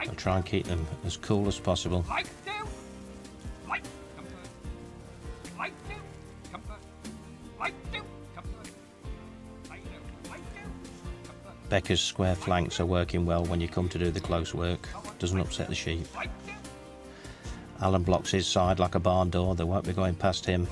I'll try and keep them as cool as possible. Becca's square flanks are working well when you come to do the close work. Doesn't upset the sheep. Alan blocks his side like a barn door. They won't be going past him.